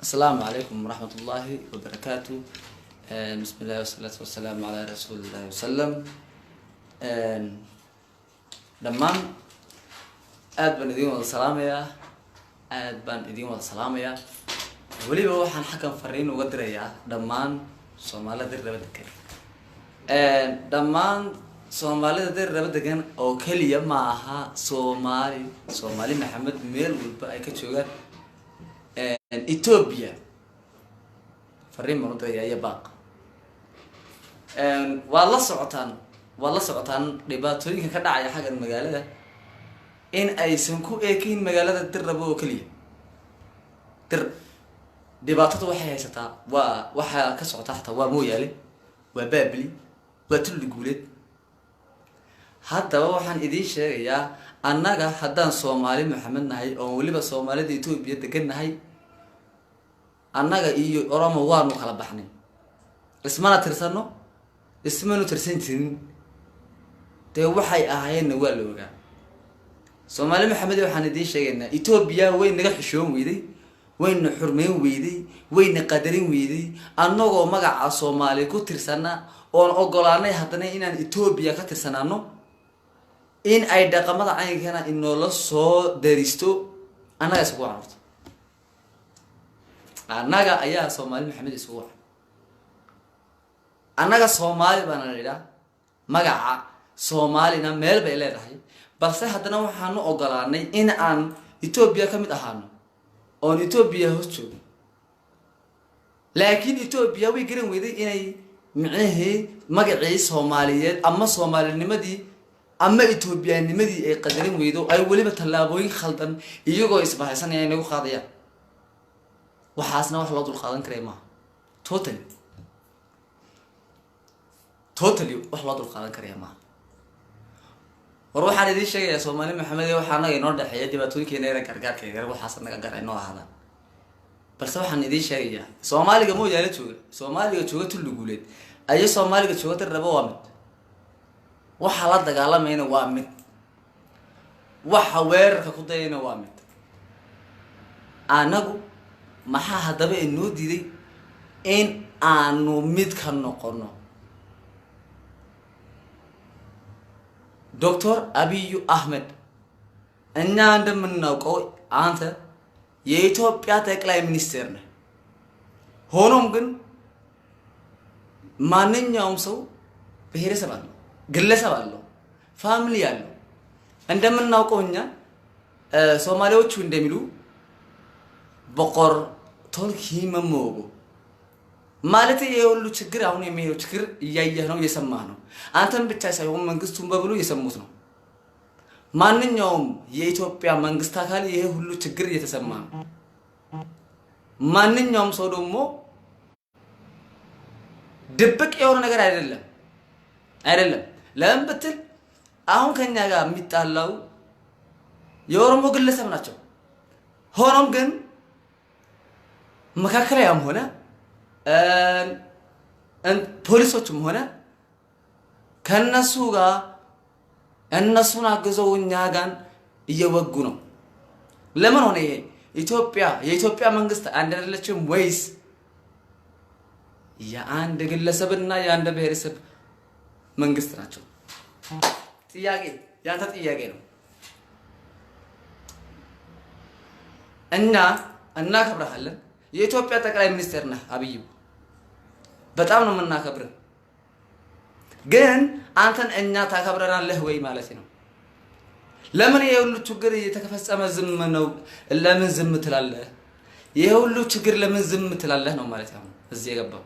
السلام عليكم ورحمة الله وبركاته. بسم الله والصلاة والسلام على رسول الله وسلم. دمان بان إدين وضع سلامية بان إدين وضع سلامية ولي بوحان حكم فرين وقدرية دمان سومالي دير ربدكين دمان سومالي دير ربدكين أو كليا معها سومالي محمد ميل والبا أي كتشوغان إثيوبيا فرين مرضية يا باق والله سعطان dhibaatooyinka ka dhacaya xagga magaalada in aysan ku eekin magaalada dirrabo kaliya dhibaatada waxay haysataa waxa ka socota xataa waa mooyaale waa baabli waa tulli guuleed haddaba waxaan idin sheegayaa annaga haddaan Soomaali Maxamed nahay oo waliba Soomaalida Itoobiya degannahay annaga iyo Oromo waanu kala baxnay ismana tirsano ismanu tirsantiin te waxay ahaayeen waa la ogaa Soomaali Maxamed waxaan idin sheegaynaa Itoobiya way naga xishoon weeday wayna xurmeen weeday wayna qadarin weeday annagoo magaca Soomaali ku tirsana oo ogolaanay haddana inaan Itoobiya ka tirsanaano in ay dhaqamada ayagana inoo la soo daristo annaga isku waarto annaga ayaa Soomaali Maxamed isku waar annaga Soomaali baan leeyahay magaca Soomaalina meel bay leedahay balse haddana waxaanu ogolaanay in aan Itoobiya ka mid ahaano oo Itoobiya hoos joogo laakiin Itoobiya way garan weeday inay micnaheed magacii Soomaaliyeed ama Soomaalinimadii ama Itoobiyaanimadii ay qadarin weedo ay waliba tallaabooyin khaldan iyagoo isbahaysanaya inagu qaadaya waxaasna wax loo dul qaadan karay ma totally wax loo dul qaadan karay ma war waxaan idin sheegayaa Soomaali Maxamed waxaan naga inoo dhaxeeyay dhibaatooyinkeena ee gargaarka waxaas naga garay noo ahada balse waxaan idin sheegayaa Soomaaliga mooyaale jooga tulli guuleed ay Soomaaliga jooga dirrabo waa mid waxa la dagaalamayna waa mid waxa weerarka ku dayayna waa mid anagu maxaa hadaba inoo diiday in aanu mid ka noqono Dr. Abiy Ahmed እኛ እንደምናውቀው አንተ የኢትዮጵያ ጠቅላይ ሚኒስትር ነህ ሆኖም ግን ማንኛውም ሰው ብሔረሰብ አለው ግለሰብ አለው ፋሚሊ አለው እንደምናውቀው እኛ ሶማሌዎቹ እንደሚሉ በቆር ቶልኪ መሞጎ ማለት የሁሉ ችግር አሁን የሚሄው ችግር እያየህ ነው እየሰማህ ነው አንተም ብቻ ሳይሆን መንግስቱን በብሉ እየሰሙት ነው ማንኛውም የኢትዮጵያ መንግስት አካል ይሄ ሁሉ ችግር እየተሰማ ነው ማንኛውም ሰው ደግሞ ድብቅ የሆነ ነገር አይደለም ለምን ብትል አሁን ከኛ ጋር የሚጣላው የኦሮሞ ግለሰብ ናቸው ሆኖም ግን መካከለኛም ሆነ ፖሊሶችም ሆነ ከነሱ ጋር እነሱን አግዘው እኛ ጋር እየወጉ ነው ለምን ሆነ ይሄ የኢትዮጵያ መንግስት አንድ አይደለችም ወይስ የአንድ ግለሰብና የአንድ ብሔረሰብ መንግስት ናቸው ጥያቄ ያንተ ጥያቄ ነው እና ከብረሃለን የኢትዮጵያ ጠቅላይ ሚኒስትር ነህ አብይ በጣም ነው የምናከብርህ ግን አንተን እኛ ታከብረናለህ ወይ ማለት ነው ለምን የሁሉ ችግር እየተከፈጸመ ዝም ነው ለምን ዝም ትላለህ የሁሉ ችግር ለምን ዝም ትላለህ ነው ማለት ነው እዚህ የገባው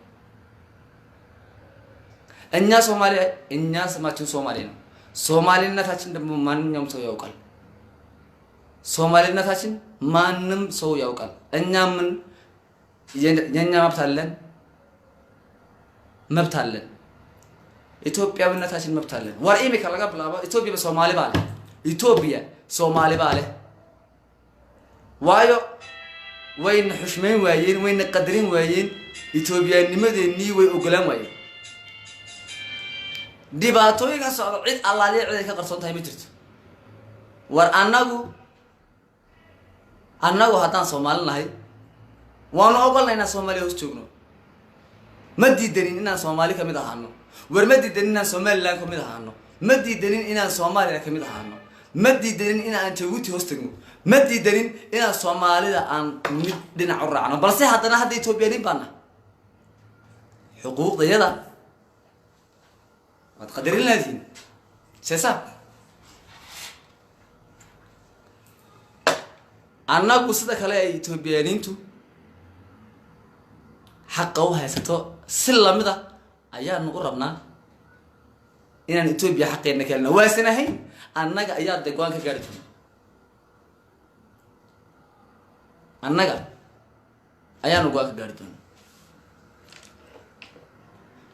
እኛ ስማችን ሶማሌ ነው ሶማሌነታችን ደግሞ ማንኛውም ሰው ያውቃል ሶማሌነታችን ማንንም ሰው ያውቃል እኛ ምን የኛ መብት አለን ኢትዮጵያዊነታችን መብት አለን ወርኢሜ ካላጋ ብላባ ኢትዮጵያ ሶማሌ ባለ ዋዮ ወይን ሁሽሜን ወይን ቀድሪን ወይን ኢትዮጵያኒመደኒ ወይ ኦግላን ወይ dhibaatooyinka socdo cid allaaliye cid ka qarsoon tahay ma jirto war annagu haddaan Soomaali nahay waanu ogolnayna Soomaaliya hoos joogno ma diidanin inaan Soomaali kamid ahaano war ma diidanin inaan Somaliland kamid ahaano ma diidanin inaan Soomaaliya kamid ahaano ma diidanin inaan Djibouti hoos tagno ma diidanin inaan Soomaalida aan mid dhinac u raacno balse haddana hadda Ethiopian baana xuquuqdayada wad qadarin laadiin seesa annagu sida kale ay Ethiopianintu xaq u haysato si lamida ayaan u rabnaa inaan Ethiopia xaqeena kalena waasanahay annaga ayaa deegaan ka gaari doona annaga ayaan uga gaari doona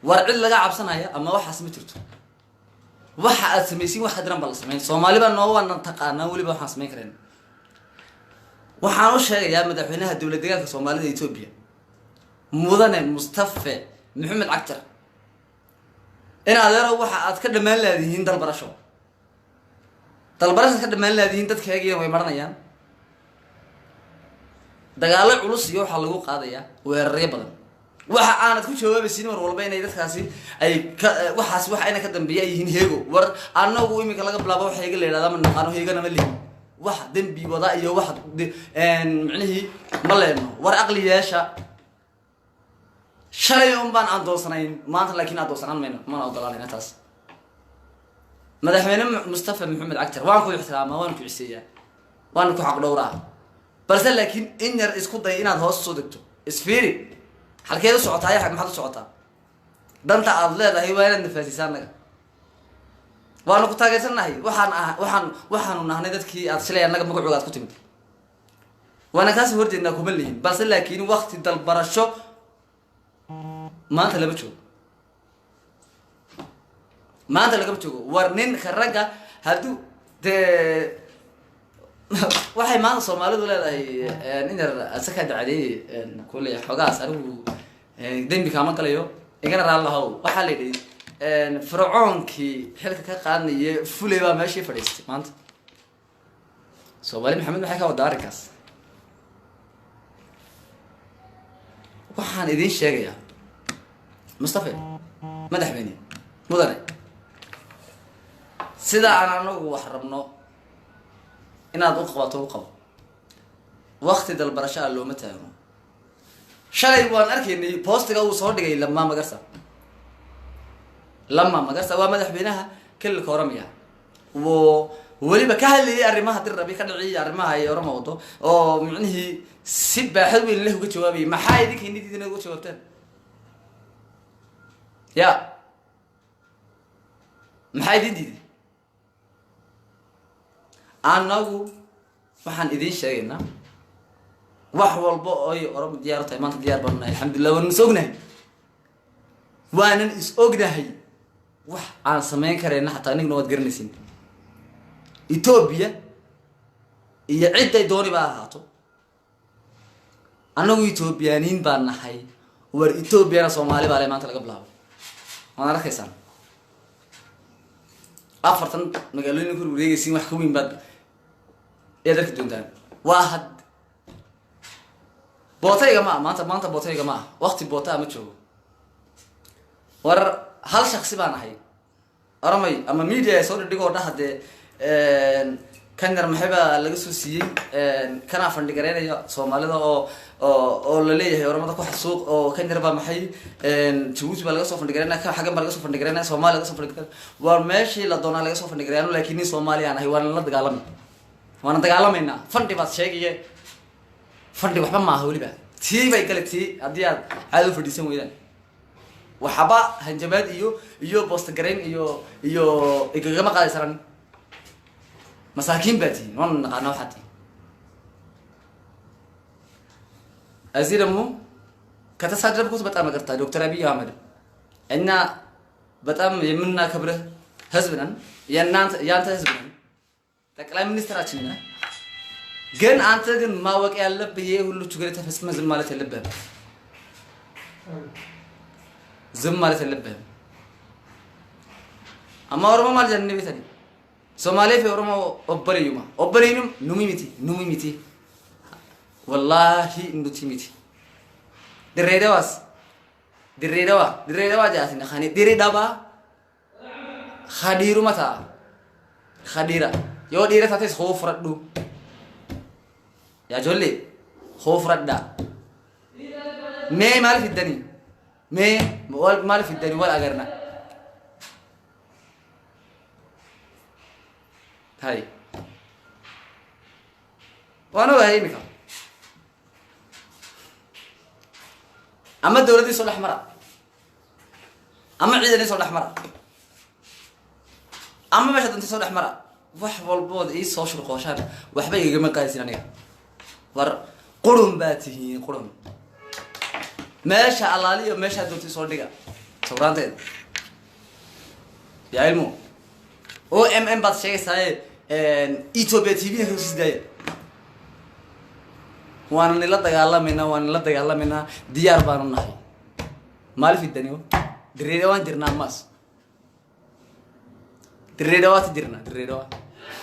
war cid laga cabsanaya ama waxa ma jirto waxa aad sameeyay wax hadran bal sameeyay Soomaaliba noo waan taqaanaa waliba waxaan sameyn kareen waxaan u sheegayaa madaxweynaha dawladda deegaanka Soomaalida Ethiopia mudane Mustafa Maxamed Cagtar in adeero waxa aad ka dhamaan laadiin dalbarasho ka dhamaan laadiin dadkayga way maranayaan dagaalo culus iyo waxa lagu qaadayaa weeraryo badan waxa aanad ku jawaabaysin mar walba inay dadkaasi ay waxaas waxa ayna ka dambeeyay yihiin heego war anagu imika laga bilaabo waxa iga leeyahay ma naqaano heegana ma leeyahay waxa dambi wada iyo waxa macnaheedu ma leeno war aqliyaasha shalay baan aan doosanayn maanta laakiin aan doosanaan ma ogolaan taas madaxweyne Mustafa Maxamed Cagtar waan ku ixtiraamaa waan ku ciseeyaa waan ku xaq dhowraa balse laakiin in yar isku day inaad hoos soo degto isfiiri halkeedu socotaa yahay maxaad u socotaa danta aad leedahay waa inaad nafaasisaan naga waan ku taageersanahay waxaan nahnay dadkii aad shalay anaga magacooda aad ku timid waana kaas horjeedna kuma leeyin balse laakiin waqti dalbarasho maanta lama joogo war nin kharaga haduu de waxay maanta Soomaalidu leedahay in yar asaka dacday kulay xogaas anigu dambi kama galayo igana raalahow waxa la yidhi fircoonkii xilka ka qaadnay fulay baa meeshii fadhiistay maanta Soomaali Maxamed waxay ka wada arkaas waxaan idin sheegayaa Mustafa madaxweyne mudane sida aan anagu wax rabno inaad u qabato waqti dalbarasho loo ma taagno shalay waan arkaynay postiga uu soo dhigay lama magarsa waa madaxweynaha kilka Oromia waliba ka hadlayay arrimaha dirrabi ka dhacay arrimaha ay Oromo wado oo macnaheedu si baaxad weyn leh uga jawaabay maxay idinkiina uga jawaabtaan ya maxay diiday anagu waxaan idin sheegaynaa wax walba oo ay Oromo diyaar tahay maanta diyaar baan nahay alxamdulillah waan sognahay waanan is ognahay wax aan sameyn kareyna hatta aniguna wad garanaysin Ethiopia iyo ciday dooni baa ahaato anagu Ethiopianin baan nahay war Ethiopia Soomaali baa maanta laga bilaabo waan arkaysan afartan magaalooyin ku wareegaysiin wax ka weyn baad eedarka doontaan waa had bootayga maanta bootayga ma waqti boota ma joogo war hal shakhsi baan ahay Oromay ama media soo dhigoo dhahde kan yar maxayba laga soo siiyay kana fandhigareynaya Soomaalida oo la leeyahay Oromada ku xasuuq oo kan yar ba maxay Djibouti ba laga soo fandhigareynaa ka xagan ba laga soo fandhigareynaa Soomaaliya laga soo fandhigareynaa war meeshii la doonaa laga soo fandhigareynaa laakiin Soomaaliya anahay waan la dagaalamayna fandhi baad sheegayeen fandhi waxba ma aha waliba tii bay galati hadii aad aad u fadhiisan weydaan waxba hanjabaad iyo post gareyn iyo igagama qaadaysan masaakiin baati wan naqana waxati aziramu ከተሳደብኩት በጣም ይቅርታ ዶክተር አብይ አህመድ እና በጣም የምናከብርህ ህዝብ ነን ያንተ ህዝብ ነን ጠቅላይ ሚኒስትራችን ነህ ግን አንተ ግን ማወቅ ያለብህ ይሄ ሁሉ ችግር ተፈጽመ ዝም ማለት የለብህም አማ ኦሮሞ ማለት ነው ቤተኒ ሶማሌ ኦሮሞ ኦበሬዩም ኑሚሚቲ ወላሂ እንዱቲሚቲ دريدوا جاتنا خاني دريدوا خديرو متى خديرة يو ديرة تاتيس خوف ردو يا جولي خوف ردا مي مال في الدني مي مال في الدني ولا أجرنا هاي وانا وهاي مكان أما الدولة دي صلح مرة أما العيد دي صلح مرة أما مشهد أنت صلح مرة وحول بود إيه سوشيال قوشان وحبي يجمع قايسين أنا ور قرن باته قرن ما شاء الله لي ما شاء دولتي صلح سورانتين يا علمو او ام بس شيء ساي إيتوبيا تي في نفس ده وانا لا دغالا منا ديار بانو نحي مال في الدنيا دريدوان جرنا ماس دريدوات جرنا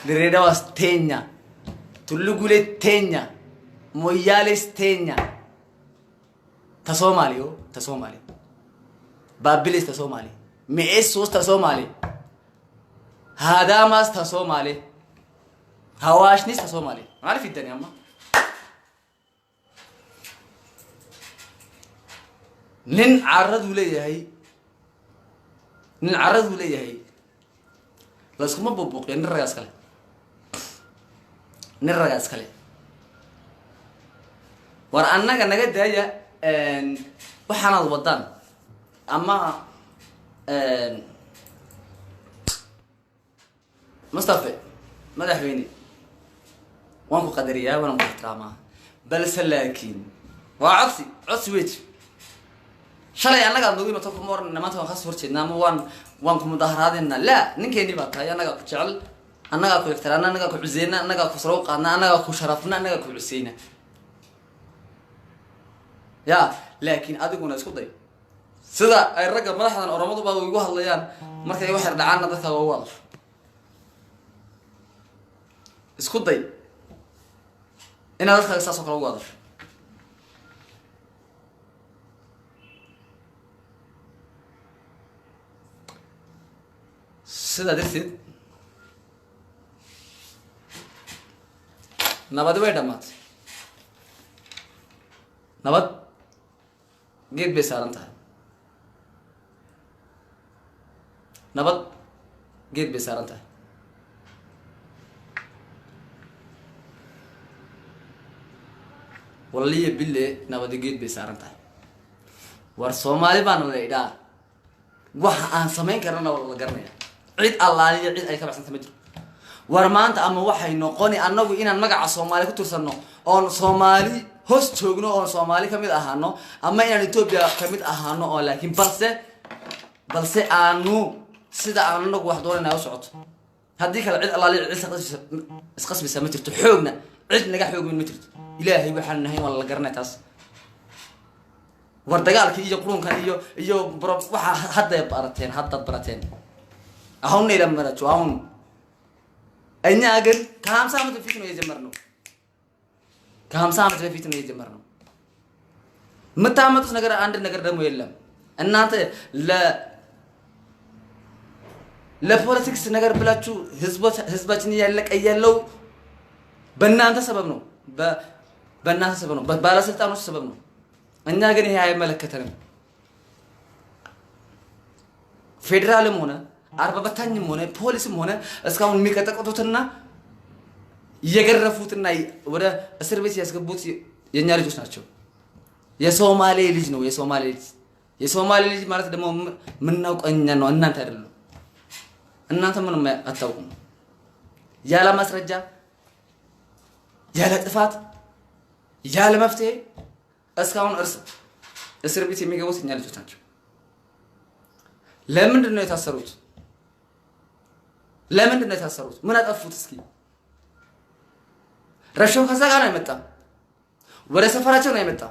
دريدوا ستينيا تلوغولي تينيا موياليس تينيا تسومالي بابليس تسومالي ميسوس تسومالي هاداماس تسومالي هواشنيس تسومالي مال في الدنيا ما نن عرض ولا هي لازم ما ببوق نرجع اسكله ورأنا كنا قد هي وحنا الوطن أما مصطفى ما دحويني وانكو قدرية وانا محترمة بل سلاكين عصي ويت شلي أنا قاعد نقول نتوقع مور نما تبغى خاص فرشة نام وانكم مظاهراتنا لا نكيني بقى أنا قاعد شغل أنا قاعد كويكترنا أنا قاعد كوزينا أنا قاعد كسروق أنا قاعد كشرفنا أنا قاعد كوسينا يا لكن أديكم ناس كذي سدا الرجل ما حدا أرمضوا بقى ويجوها الليان مركز يوحر دعانا ده ثوابط اسكتي أنا أدخل أساس أقرأ واضح سدا درسيد نبض وين دمات نبض جيت بسارنتها نبض جيت بسارنتها والله بالله نبض جيت بسارنتها ورسومالي بانو ليدا وح أنا سمين كرنا والله قرني عيد الله عيد أي كبر سنة متر ورمانت أما وحي نقوني أنا وإن المجا الصومالي كترسنو أو صومالي هوس تشوجنو أو صومالي كميد أهانو أما إن إثيوبيا كميد أهانو أو لكن بلسه أنو سيدا أنو واحد دورنا يوسعط هديك العيد الله عيد اسقس بسمتر تحوجنا عيد نجح حوج من متر إلهي وحنا هي والله قرنا تاس وردقال كي يقولون كان يو برب وح حتى برتين أهون لما نتشو أهون أني أقول كام سامة فيتنا يجمرنو كام سامة فيتنا يجمرنو متى ما تسنقر عند نقر دمو يلم أن أنت لا politics نقر بلاتشو حزباتني يلك أيلو بنانت سببنو بنانت سببنو بالا سلطانو سببنو أني أقول هي ملكتنا فيدرال مونا أربعة تاني مونا بوليس مونا أسكان ميكاتا كتوتنا يجرفوتنا وده السيرفيس يسكبوت ينيار جوش ناتشو يسومالي ليجنو يسومالي ليج مارت دمو مناوك أنيانو أنان تارلو أنان تمنو ما أتاوكم يالا مسرجة يالا تفات يالا مفتي أسكان السيرفيس يميكاوس ينيار جوش ناتشو لمن دنيا يتأثروت من أتأفوت سكين رشوا خزاقنا يمتى ولا سفراتنا يمتى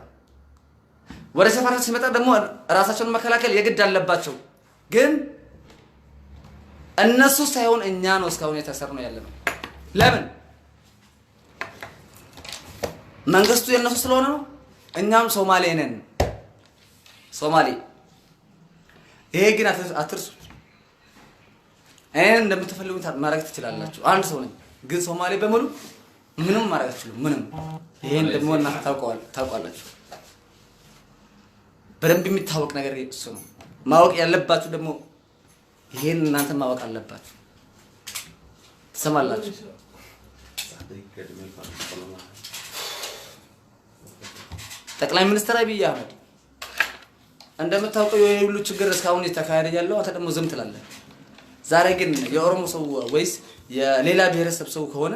ولا سفرات يمتى دمو راساتنا مكلاكل يجد على باتشو جن الناس سيون إنيانو سكون يتأثرنا يلهم لمن منقصتو الناس سلونا إنيام سوماليين Somali هيجينا أترس أنا لما تفلون تار ماركت تلالله شو أنا سوني قل Somali بملو منهم ماركت شو منهم هين دمونا تاقوال شو برم بيمتهاوك نجاري سونو ما وق يلبات شو دمو هين نانت ما وق يلبات سمع الله ጠቅላይ ሚኒስትር አብይ አህመድ እንደምታውቀው የሁሉ ችግር እስካሁን የተካሄደ ያለው አንተ ደግሞ ዝም ትላለህ። ዛሬ ግን የኦሮሞ ሰው ወይስ የሌላ ብሔረሰብ ሰው ከሆነ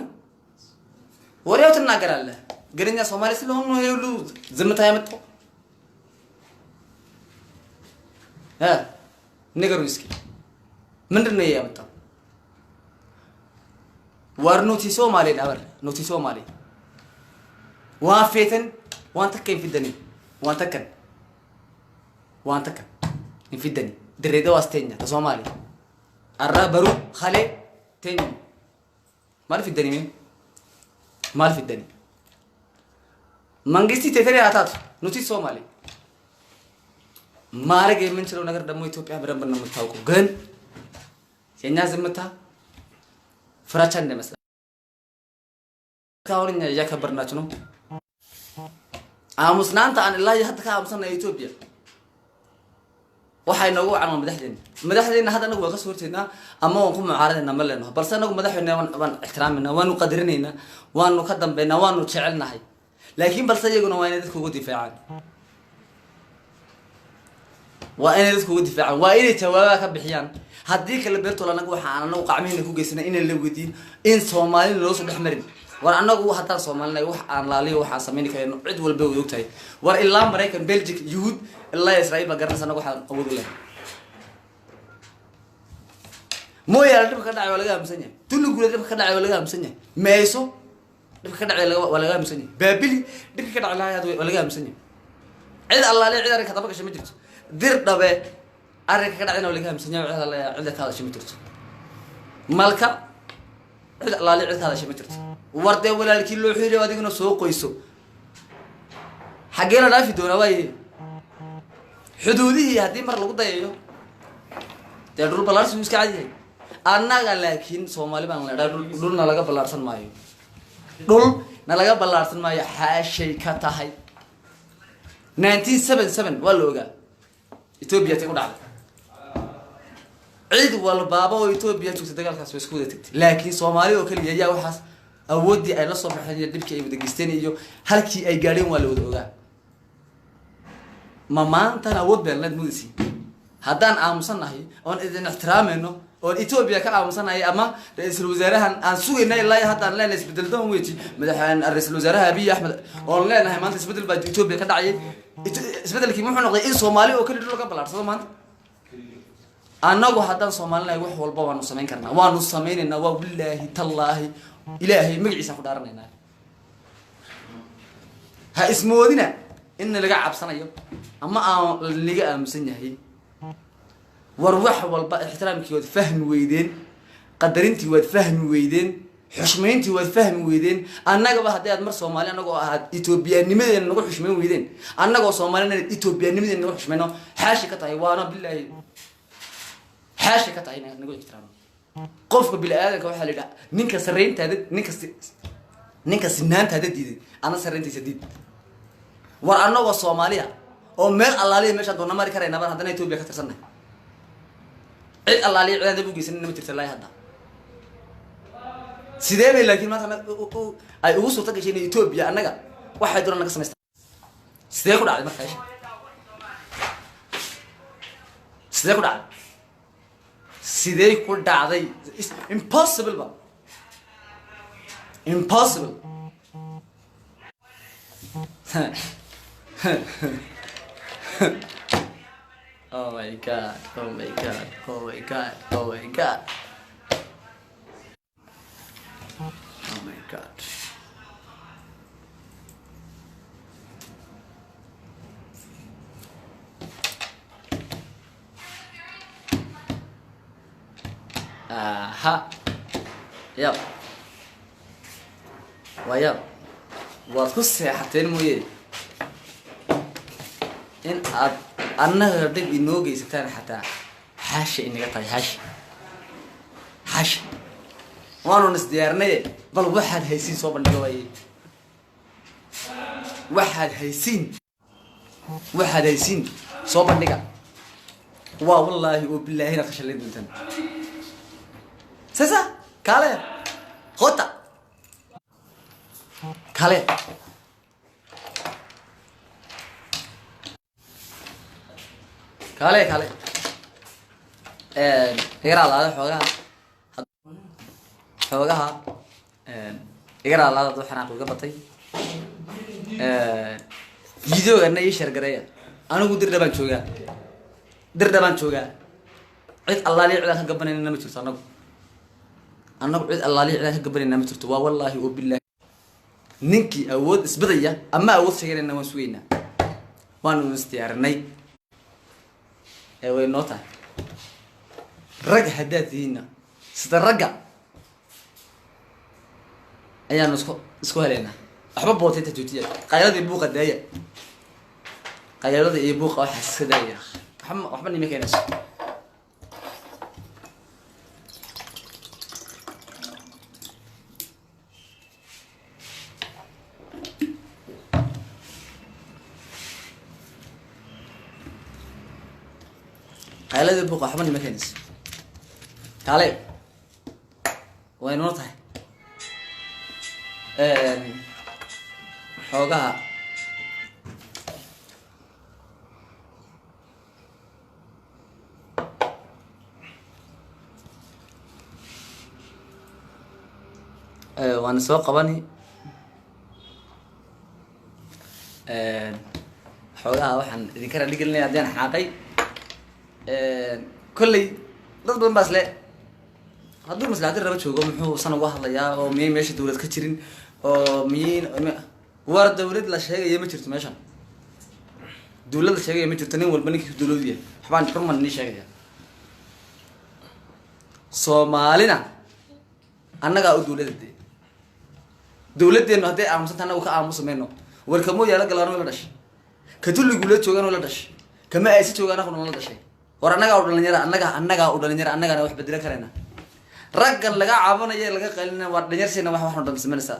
ወዲያው ትናገራለህ። ግን እኛ ሶማሌ ስለሆነ ነው የሁሉ ዝምታ ያመጣው። ንገሩኝ እስኪ ምንድነው ያመጣው? ወርኖቲ ሶማሌ ዳበር ኖቲ ሶማሌ ዋፌተን وانت كيف في الدنيا وانت كن في الدنيا دريده واستنيا تصومالي الرابرو خالي تاني مال في الدنيا مين مال في الدنيا منجستي تتري عطات نوتي صومالي مارك من شلون نقدر دمو إثيوبيا برا متاوكو جن ينيا زمتها فراشان ده مثلا كاولين يا كبرنا شنو أمس نانت عن الله يحدك أمسنا إثيوبيا وحي نوع عن مدحدين هذا نقول قصورتنا أما ونقوم معارضنا ملنا بس أنا نقول مدحنا وان احترامنا وان قدرنا وان نقدم بيننا وان نشعلنا هاي لكن بس يجون وين يدك وجود دفاعا وين يدك وجود دفاعا وين يتواجه بحيان هديك اللي بيرتو لنا نقول حنا نوقع مين يكون جسنا إن اللي ودين إن صومالي لوصل بحمرين وأنا أقول حتى صومالنا يروح عن لالي وح سميني كأنه عدو البيو يوتاي وإلا أمريكا بلجيك يهود الله إسرائيل بقرنا سنة وح أقول له مو يالله بكرة عيال ولا جام سنة تلو قولة بكرة عيال ولا جام سنة ميسو بكرة عيال ولا جام سنة بابلي بكرة عيال ولا جام سنة عيد الله لي عيد أنا كتبك شو مترت دير دبي أريك كرة عيال ولا جام سنة عيد الله عيد هذا شو مترت مالك عيد الله لي عيد هذا شو مترت ورده ولا الكيلو حيري وادينا سوق يسو حقينا لا في دونا واي حدودي هذه مره لو دايو تدرو بلارس مسك عادي انا لكن سومالي بان لا دول نلغا بلارسن مايو دول نلغا بلارسن مايو حاشي كتahay 1977 walooga Ethiopia tii ku dhacday ciid walbaaba oo Ethiopia joogtay dagaalkaas way isku wada tagtay laakiin Soomaali oo kaliya ayaa waxaas awoodii ay la soo baxeen dibkii ay wada geysteen iyo halkii ay gaareen waa la wada ogaa ma maanta awood baan la mudisi haddaan aamusanahay oon idin ixtiraamayno oo Ethiopia ka aamusanahay ama ra'iisul wasaarahan aan sugaynay ilaa haddaan leenahay isbedel doon weeji madaxweyne ra'iisul wasaaraha Abiy Ahmed oo leenahay maanta isbedel baa Ethiopia ka dhacay isbedelkii muxuu noqday in Soomaali oo kale dhulka balaarsado maanta anagu haddaan Soomaalina wax walba waanu sameyn karnaa waanu sameynayna waa billahi tallaahi إلهي مجلس أخذ أرنينا ها اسمه ودينا إن اللي قاعد بسنة يوم أما اللي قاعد مسنيه هي وروح والبا احترامك وتفهم ويدين قدرنتي وتفهم ويدين حشمينتي وتفهم ويدين أنا جوا هدي أدمر سومالي أنا جوا إثيوبيا نمدي نقول حشمين ويدين أنا جوا سومالي إثيوبيا نمدي نقول حشمينه حاشي كتاي وأنا بالله حاشي كتاي نقول احترام قف بالآدم كواحد اللي نينك سرين تهدد نينك سنان تهدد دي أنا سرين تسديد وأنا والصومالية أو مال الله لي مش هدونا ما ركرنا بنا هذا نيتوب يكتر سنة عيد الله لي عيد بوجي سنة متر سلاي هذا سيدي لكن ما ثمن أي وصل تك شيء نيتوب يا أنا جا واحد دونا نقسم سيدي كل عاد ما خايش سيدي كل عاد سيدي كل دعادي impossible بقى impossible oh my god oh my god oh my god oh my god oh my god ها يلا ويلا وتخص حتى المويه إن annaga dib inoo geysataan xataa xaashi inaga tahay xaashi waanu nisdiyaarnay bal waxaad haysiin soo bandhigo way waxaad haysiin soo bandhiga waa wallahi oo billahi la qashalay dintan sasa kale hota kale igara laada xoogaha igara laada dad xanaaq uga batay videoga ii share gareeya anigu dir dhaban joogaa cid allaali cid ka gabanayna ma jirto anagu cid allaali cid ka gabanayna ma jirto waa wallahi oo billahi ninkii awood isbadaya ama awood sheeganayna waan sugeynaa waanu istiyaarinay way noo tahay rag haddaad tihiinna sida ragga ayaanu isku helaynaa waxba bootay tajuutiya qayladii buuqa daaya qayladii iyo buuqa waxaa iska daaya waxba nima keenayso qayladii buuqa waxba nima keenayso kale way noo tahay xoogaha waan soo qabani xoogaha waxaan idinka raali gelinaya haddii aan xanaaqay kolley dad badan baa isle hadduu maslaxadii raba joogo muxuu san uga hadlayaa oo miyay meesha dawlad ka jirin oo war dawlad la sheegaya ma jirto meeshan dawlad la sheegaya ma jirto nin walba ninkii dawladu yahay waxbaan xurman nii sheegaya soomaalina annagaa u dawladeenu hadday aamusanta annagu ka aamusa mayno warka mooyaala galaano la dhashay ka tulligula joogaan la dhashay kama aysi joogaan aqoon la dhashay war annagaa u dhalinyara annagana wax bedelan karayna raggan laga caabanayo laga qalina waa dhalinyarsiina wax waxaan dhamsimanaysaa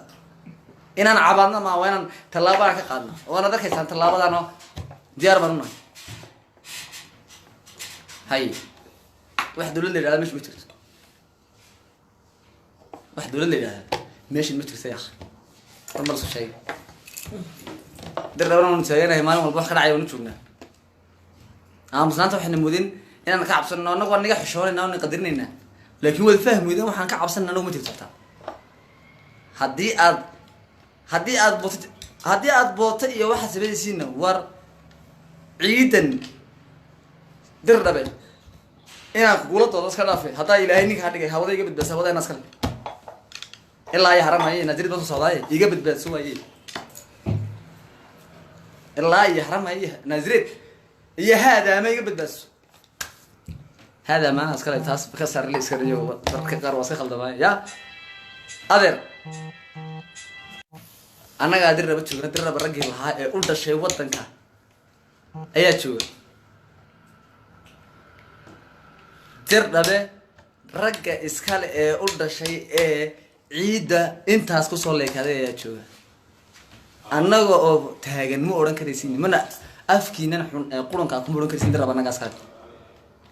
inaan cabaadna ma waa inaan tallaabada ka qaadno waana dadkaysaan tallaabadano diyaar baan u nahay hay wax dawlad la yidhahda meesha ma jirto wax dawlad la yidhahda meeshan ma jirto yaakh warma lasoo sheegay dir dhaban taaganahay maalin walba wax ka dhacaya waanu joognaa aamusnaanta waxayna moodin inaan ka cabsanno annagu waa naga xishoonayna oo qadarinayna laakiin wada fahmeydan waxaan ka cabsanna annagu ma jirto taa haddii aad boota iyo waxaad sameynaysiina war ciidan dir dhabe inaan kugula doodo iska dhaafe haddaa ilaahay ninka ha dhigay hawada iga badbaadsa hawada inaa iskale ilaa iyo haramaaye naadirid baan soo socdaaye iga badbaadso waaye ilaa iyo haramaaye naadirid iyo haadaama iga badbaadso haadaama ana iskale taas ka saarle iska riyo dadka qaar waa iska khaldamaaye ya adeer annagaa dir raba joogna dir raba raggii lahaa ee u dhashay waddanka ayaa jooga dir dhabe ragga iskale ee u dhashay ee ciidda intaas kusoo leekaaday ayaa jooga annaga oo taagan ma odhan karaysin mana afkiinan xun ee qurankaa kuma odhan karaysin dir raba annagaas kale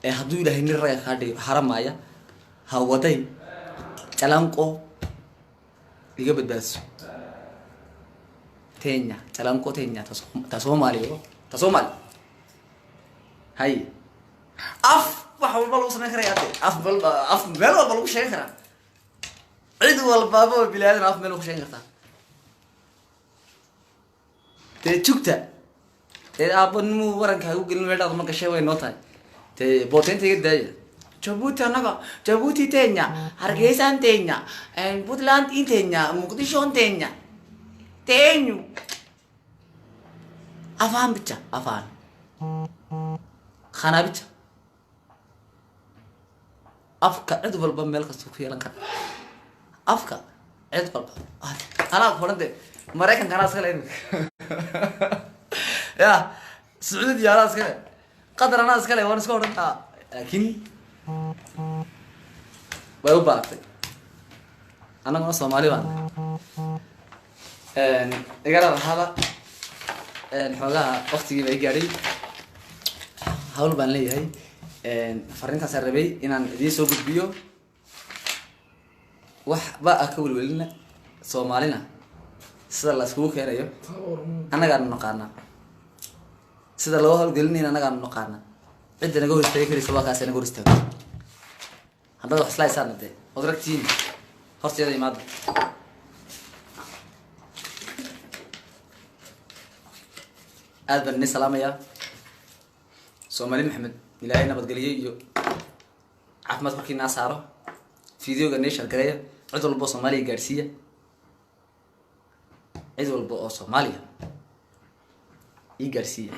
ee hadduu ilaahay nin ragga kaa dhigo haramaaya hawaday calanqo iga badbaadso tenya calanqo tenya ta Soomaali hay af wax walba lagu sameyn karaa af meel walba lagu sheegi karaa cid walba oo bilaadan af meel lagu sheegi kartaa te jugta te aabanu waranka ugu gelin weedada marka shay way noo tahay te bootenta iga daaya Jabuuti tenya Hargeysa tenya Puntland tenya Muqdisho tenya tenyu afaan bicha afaan khana bicha afka cid walba meel kasta ku yeelan kara afka cid walba anaa qorante Mareykan kana iska leeyahay ya Sacuudi yaa iska qadar anaa iskale waan iska odhan kaa laakiin way u baatay annaguna soomaali baan igala raxaaba xoogaha waqtigii bay gaadhay hawl baan leeyahay fariintaasaan rabay inaan idiin soo gudbiyo wax ba ah ka welwelina soomaalina sida la iskugu keenayo annagaanu naqaanaa sida loo hawlgelinayna annagaanu naqaanaa cidda naga hor istaagi karaysa waa kaas naga hor istaago haddaad wax islaaysaan dee ood ragtiin horteeda imaada aad baan idin salaamayaa soomaali maxamed ilaahay nabadgeliyo iyo caafimaad korkii naa saaro fideoga nee shargareeya cid walba oo soomaaliya gaadhsiiya cid walba oo soomaaliya ii gaadhsiiya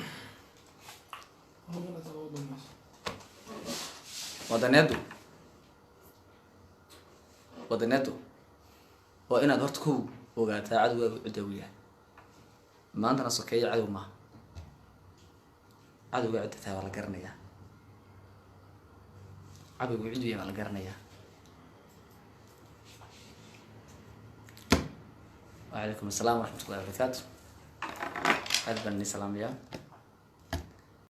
wadaneedu waa inaad horta ku ogaataa cadowgaagu cidda uu yahay maantana sokeeya cadow maaha cadowga cidda tahay waa la garanayaa cadowgu ciddu yahay waa la garanayaa وعليكم السلام ورحمة الله وبركاته. هذا بني سلام يا